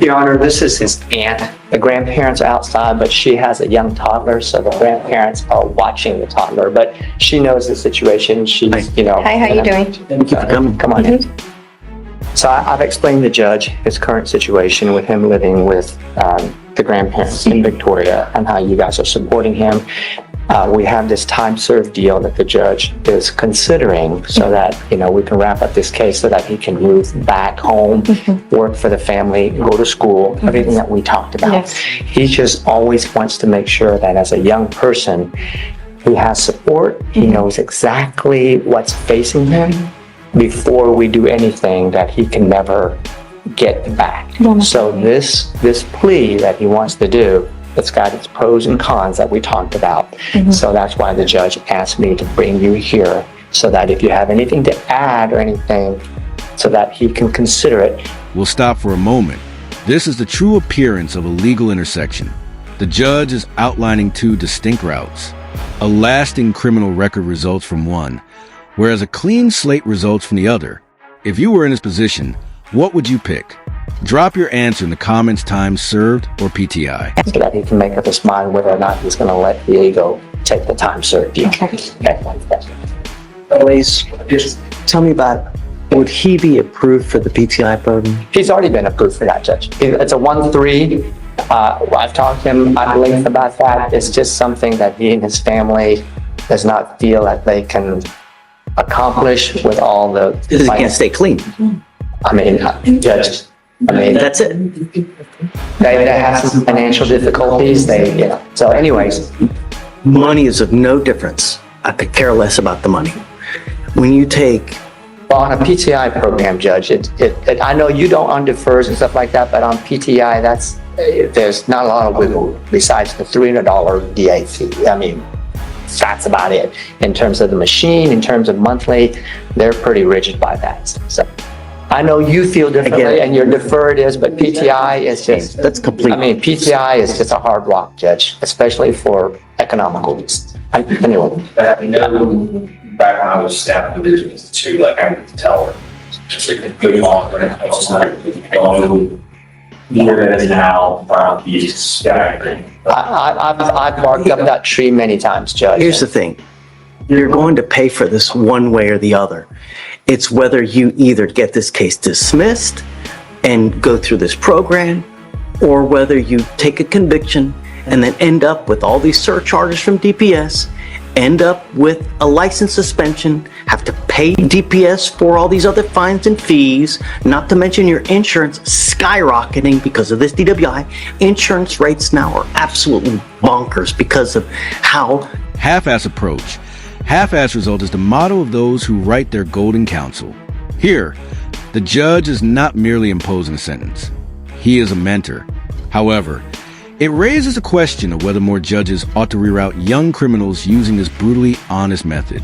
Your Honor, this is his aunt. The grandparents are outside, but she has a young toddler, so the grandparents are watching the toddler. But she knows the situation. She's, you know. Hi, how you doing? Thank you for coming. Come on in. So I've explained to the judge his current situation with him living with the grandparents in Victoria and how you guys are supporting him. We have this time served deal that the judge is considering so that, you know, we can wrap up this case so that he can move back home, work for the family, go to school, everything that we talked about. Yes. He just always wants to make sure that as a young person, he has support. He knows exactly what's facing him before we do anything that he can never get back. So this plea that he wants to do, it's got its pros and cons that we talked about. So that's why the judge asked me to bring you here so that if you have anything to add or anything, so that he can consider it. We'll stop for a moment. This is the true appearance of a legal intersection. The judge is outlining two distinct routes. A lasting criminal record results from one, whereas a clean slate results from the other. If you were in his position, what would you pick? Drop your answer in the comments time served or PTI. So that he can make up his mind whether or not he's going to let the ego take the time served deal. Please, just tell me about, would he be approved for the PTI program? He's already been approved for that, Judge. It's a 1-3. I've talked to him at length about that. It's just something that he and his family does not feel that they can accomplish with all the... Because he can't stay clean. I mean, Judge, That's it. they have some financial difficulties. So anyways, Money is of no difference. I could care less about the money. When you take, well, on a PTI program, Judge, I know you don't on defers and stuff like that, but on PTI, there's not a lot of wiggle besides the $300 DA fee. I mean, that's about it. In terms of the machine, in terms of monthly, they're pretty rigid by that. So I know you feel differently and your deferred is, but PTI is just, that's complete. I mean, PTI is just a hard rock, Judge, especially for economical reasons. Anyway. Back when I was staff divisions too, like I could tell just like the good long when it was like more than now around these guy. I've marked up that tree many times, Judge. Here's the thing. You're going to pay for this one way or the other. It's whether you either get this case dismissed and go through this program, or whether you take a conviction and then end up with all these surcharges from DPS, end up with a license suspension, have to pay DPS for all these other fines and fees, not to mention your insurance skyrocketing because of this DWI. Insurance rates now are absolutely bonkers because of how... Half-ass approach. Half-ass result is the motto of those who write their golden counsel. Here, the judge is not merely imposing a sentence. He is a mentor. However, it raises a question of whether more judges ought to reroute young criminals using this brutally honest method.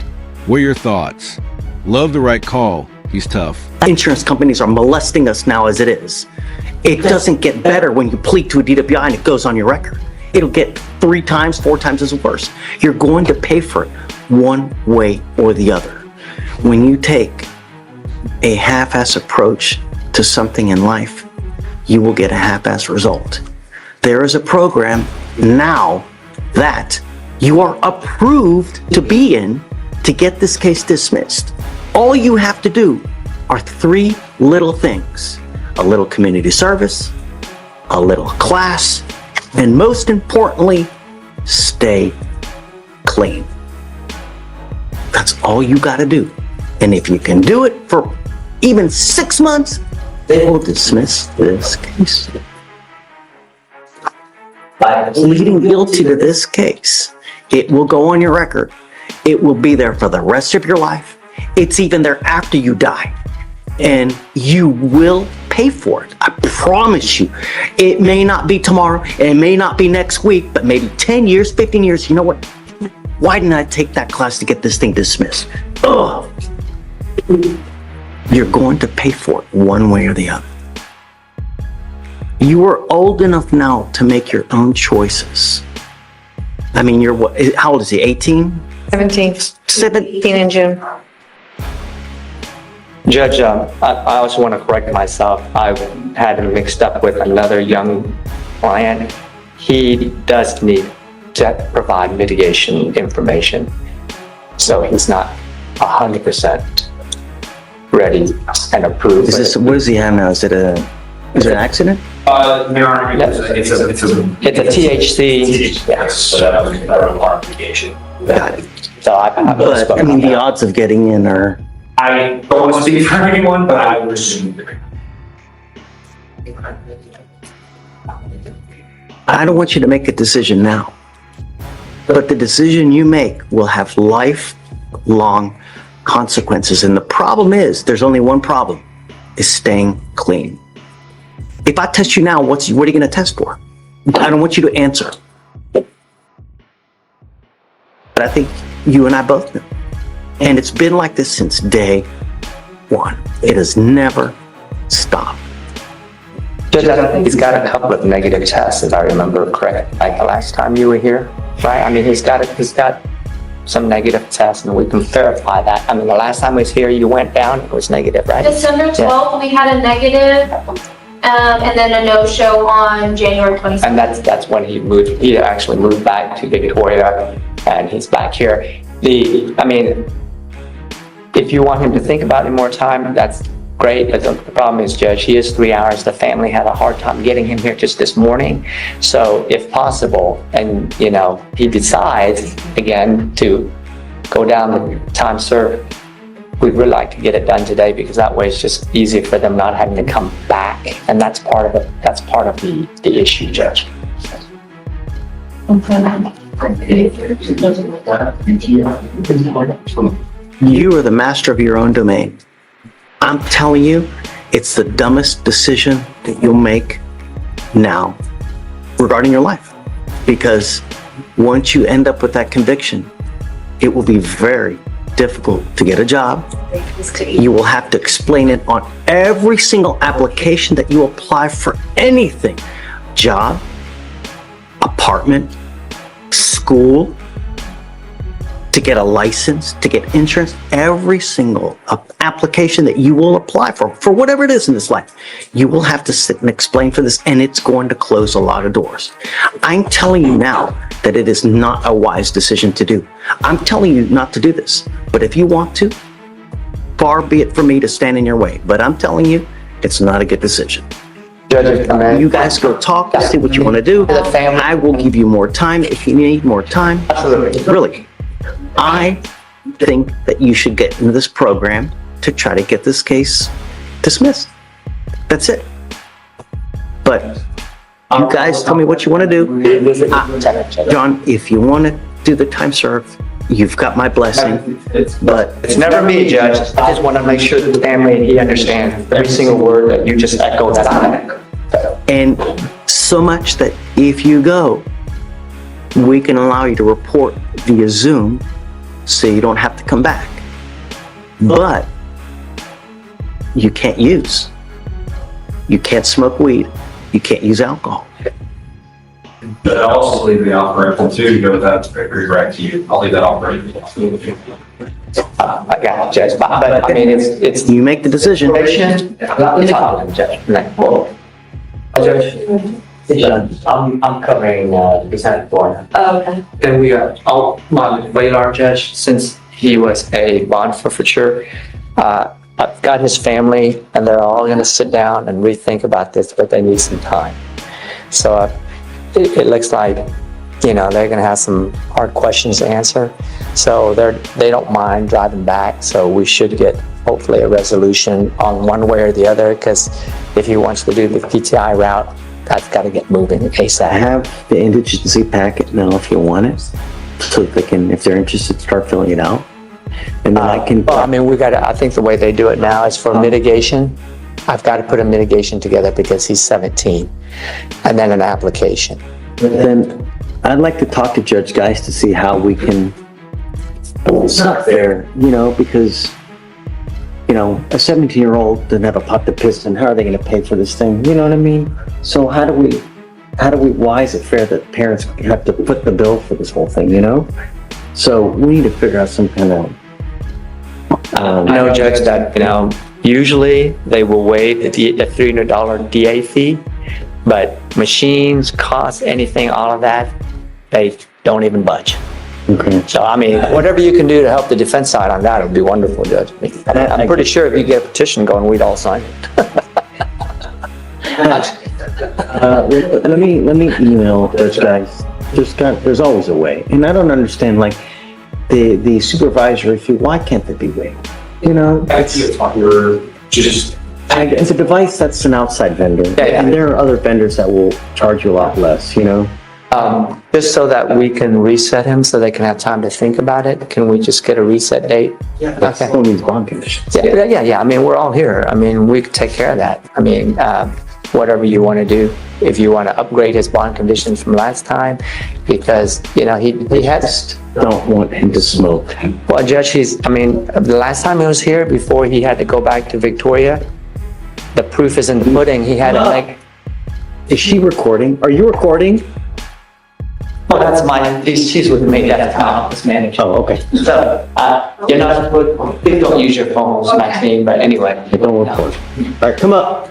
What are your thoughts? Love the right call. He's tough. Insurance companies are molesting us now as it is. It doesn't get better when you plead to a DWI and it goes on your record. It'll get 3 times, 4 times as worse. You're going to pay for it one way or the other. When you take a half-ass approach to something in life, you will get a half-ass result. There is a program now that you are approved to be in to get this case dismissed. All you have to do are 3 little things: a little community service, a little class, and most importantly, stay clean. That's all you got to do. And if you can do it for even 6 months, they will dismiss this case. By pleading guilty to this case, it will go on your record. It will be there for the rest of your life. It's even there after you die. And you will pay for it. I promise you. It may not be tomorrow, and it may not be next week, but maybe 10 years, 15 years. You know what? Why didn't I take that class to get this thing dismissed? Ugh. You're going to pay for it one way or the other. You are old enough now to make your own choices. I mean, you're what? How old is he? 18? 17. 17 in June. Judge, I also want to correct myself. I've had him mixed up with another young client. He does need to provide mitigation information. So he's not 100% ready and approved. What does he have now? Is it an accident? Your Honor, it's a THC. Yes, so that would require mitigation. Got it. So But, I mean, the odds of getting in are, I don't want to speak for anyone, but I would assume. I don't want you to make a decision now. But the decision you make will have lifelong consequences. And the problem is, there's only one problem, is staying clean. If I test you now, what are you going to test for? I don't want you to answer. But I think you and I both know. And it's been like this since day one. It has never stopped. Judge, I think he's got a couple of negative tests, if I remember correct. Like the last time you were here, right? I mean, he's got some negative tests, and we can verify that. I mean, the last time he was here, you went down, it was negative, right? December 12th, we had a negative, and then a no-show on January 27th. And that's when he moved. He actually moved back to Victoria, and he's back here. I mean, if you want him to think about it more time, that's great. But the problem is, Judge, he is 3 hours. The family had a hard time getting him here just this morning. So if possible, and he decides again to go down the time served, we'd really like to get it done today, because that way it's just easy for them not having to come back. And that's part of it. That's part of the issue, Judge. You are the master of your own domain. I'm telling you, it's the dumbest decision that you'll make now regarding your life. Because once you end up with that conviction, it will be very difficult to get a job. You will have to explain it on every single application that you apply for anything. Job, apartment, school, to get a license, to get insurance, every single application that you will apply for whatever it is in this life, you will have to sit and explain for this, and it's going to close a lot of doors. I'm telling you now that it is not a wise decision to do. I'm telling you not to do this, but if you want to, far be it for me to stand in your way, but I'm telling you, it's not a good decision. Judge, You guys go talk, see what you want to do. I will give you more time if you need more time. Absolutely. Really. I think that you should get into this program to try to get this case dismissed. That's it. But you guys tell me what you want to do. John, if you want to do the time served, you've got my blessing. But It's never me, Judge. I just want to make sure the family, he understands every single word that you just echoed. and so much that if you go, we can allow you to report via Zoom so you don't have to come back. But you can't use. You can't smoke weed. You can't use alcohol. But I'll also leave the operation too, to go with that, correct you. I'll leave that operation. I got it, Judge. But I mean, it's You make the decision. Judge. Well, Judge, I'm covering Lieutenant Thorne. Oh, okay. Then we got my radar judge, since he was a bond forfeiture. I've got his family, and they're all going to sit down and rethink about this, but they need some time. So it looks like, they're going to have some hard questions to answer. So they don't mind driving back. So we should get hopefully a resolution on one way or the other, because if he wants to do the PTI route, that's got to get moving I ASAP. have the indigency packet now if you want it, so they can, if they're interested, start filling it out. And then I can. Well, I mean, I think the way they do it now is for mitigation. I've got to put a mitigation together because he's 17, and then an application. Then I'd like to talk to Judge Geist to see how we can start there, because, a 17-year-old doesn't have a pot to piss in. How are they going to pay for this thing? You know what I mean? So why is it fair that parents have to foot the bill for this whole thing, So we need to figure out some kind of, No, Judge, that, Usually, they will waive the $300 DA fee, but machines, costs, anything, all of that, they don't even budge. Okay. So, I mean, whatever you can do to help the defense side on that would be wonderful, Judge. I'm pretty sure if you get a petition going, we'd all sign it. Let me email those guys. There's always a way. And I don't understand, like, the supervisory fee, why can't they be waived? You know, It's a device that's an outside vendor. Yeah. And there are other vendors that will charge you a lot less, you know? Just so that we can reset him, so they can have time to think about it, can we just get a reset date? That Okay. still needs bond conditions. Yeah, I mean, we're all here. I mean, we could take care of that. I mean, whatever you want to do. If you want to upgrade his bond conditions from last time, because, you know, he has, Don't want him to smoke. well, Judge, I mean, the last time he was here, before he had to go back to Victoria, the proof is in the pudding. He had to make, Is she recording? Are you recording? well, that's she's with me, that's my office manager. Oh, okay. So, you're not, please don't use your phones, Maxine, but anyway. Don't record. All right, come up.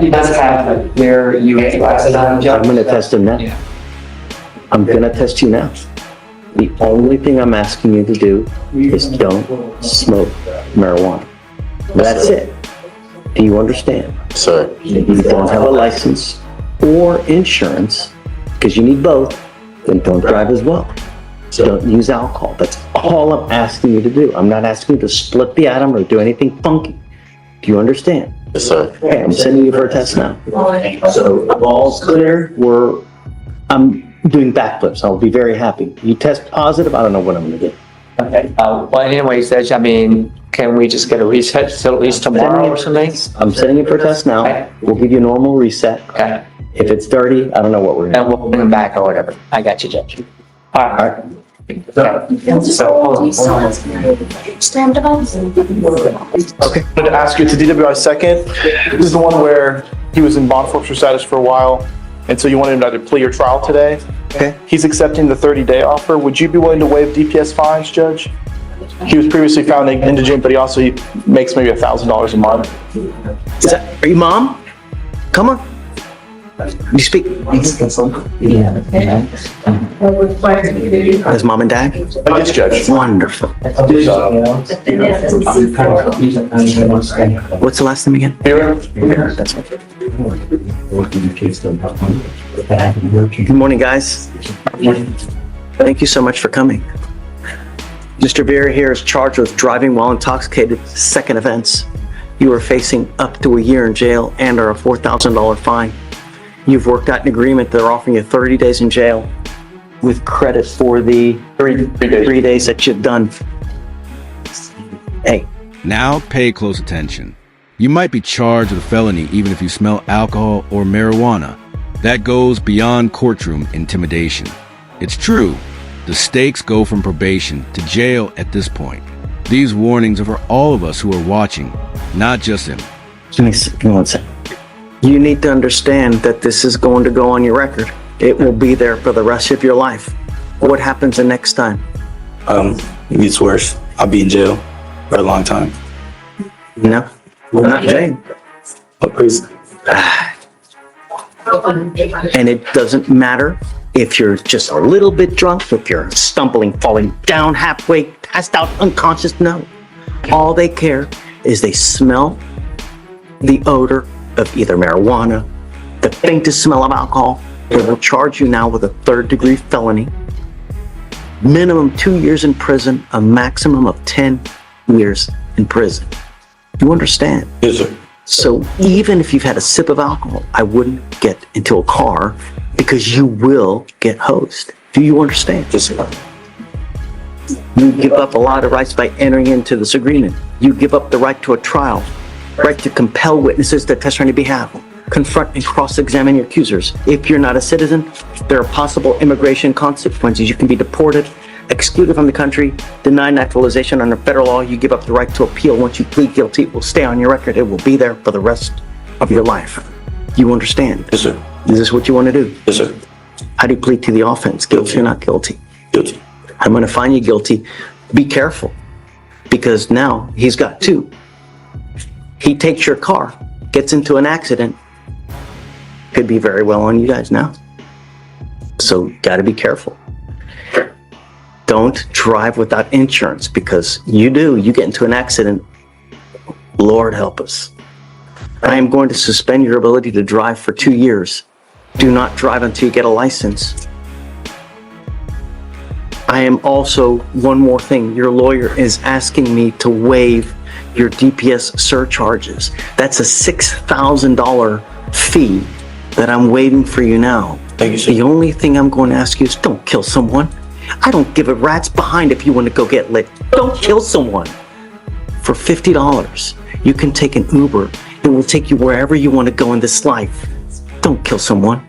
He does have a clear UA glasses on, Judge. I'm gonna test him now. Yeah. I'm gonna test you now. The only thing I'm asking you to do is don't smoke marijuana. That's it. Do you understand? Sir. If you don't have a license or insurance, because you need both, then don't drive as well. Don't use alcohol. That's all I'm asking you to do. I'm not asking you to split the atom or do anything funky. Do you understand? Yes, sir. Okay, I'm sending you for a test now. So all's clear. I'm doing backflips. I'll be very happy. You test positive, I don't know what I'm gonna do. Okay, well, anyways, Judge, I mean, can we just get a reset till at least tomorrow or something? I'm sending you for a test now. We'll give you a normal reset. Okay, If it's dirty, I don't know what we're gonna and we'll bring them back or whatever. I got you, Judge. All right. Okay. So, hold on. Stand device? Okay. I wanted to ask you, it's a DWI second. This is the one where he was in bond forfeiture status for a while, and so you wanted him to either plea or trial today. Okay. He's accepting the 30-day offer. Would you be willing to waive DPS fines, Judge? He was previously found indigent, but he also makes maybe $1,000 a month. Are you mom? Come on. You speak. As mom and dad? Yes, Judge. Wonderful. What's the last name again? That's right. Good morning, guys. Thank you so much for coming. Mr. Vera here is charged with driving while intoxicated, second offense. You are facing up to a year in jail and or a $4,000 fine. You've worked out an agreement. They're offering you 30 days in jail with credit for the 3 days that you've done. Hey, Now pay close attention. You might be charged with a felony even if you smell alcohol or marijuana. That goes beyond courtroom intimidation. It's true, the stakes go from probation to jail at this point. These warnings are for all of us who are watching, not just him. give me one second. You need to understand that this is going to go on your record. It will be there for the rest of your life. What happens the next time? It gets worse. I'll be in jail for a long time. No, we're not jail. Oh, please. And it doesn't matter if you're just a little bit drunk, if you're stumbling, falling down halfway, passed out, unconscious. No. All they care is they smell the odor of either marijuana, the faintest smell of alcohol. They will charge you now with a third-degree felony. Minimum 2 years in prison, a maximum of 10 years in prison. You understand? Yes, sir. So even if you've had a sip of alcohol, I wouldn't get into a car because you will get hosed. Do you understand? Yes, sir. You give up a lot of rights by entering into this agreement. You give up the right to a trial, right to compel witnesses to testify on your behalf, confront and cross-examine your accusers. If you're not a citizen, there are possible immigration consequences. You can be deported, excluded from the country, denied naturalization under federal law. You give up the right to appeal. Once you plead guilty, it will stay on your record. It will be there for the rest of your life. You understand? Yes, sir. Is this what you want to do? Yes, sir. How do you plead to the offense? Guilty or not guilty? Guilty. I'm going to find you guilty. Be careful. because now he's got two. He takes your car, gets into an accident, could be very well on you guys now. So gotta be careful. Don't drive without insurance, because you get into an accident, Lord help us. I am going to suspend your ability to drive for 2 years. Do not drive until you get a license. I am also, one more thing, your lawyer is asking me to waive your DPS surcharges. That's a $6,000 fee that I'm waiving for you now. Thank you, sir. The only thing I'm going to ask you is don't kill someone. I don't give a rat's behind if you want to go get lit. Don't kill someone. For $50, you can take an Uber. It will take you wherever you want to go in this life. Don't kill someone.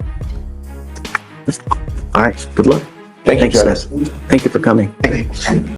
All right, good luck. Thank you, Thanks, Judge. Seth. Thank you for coming.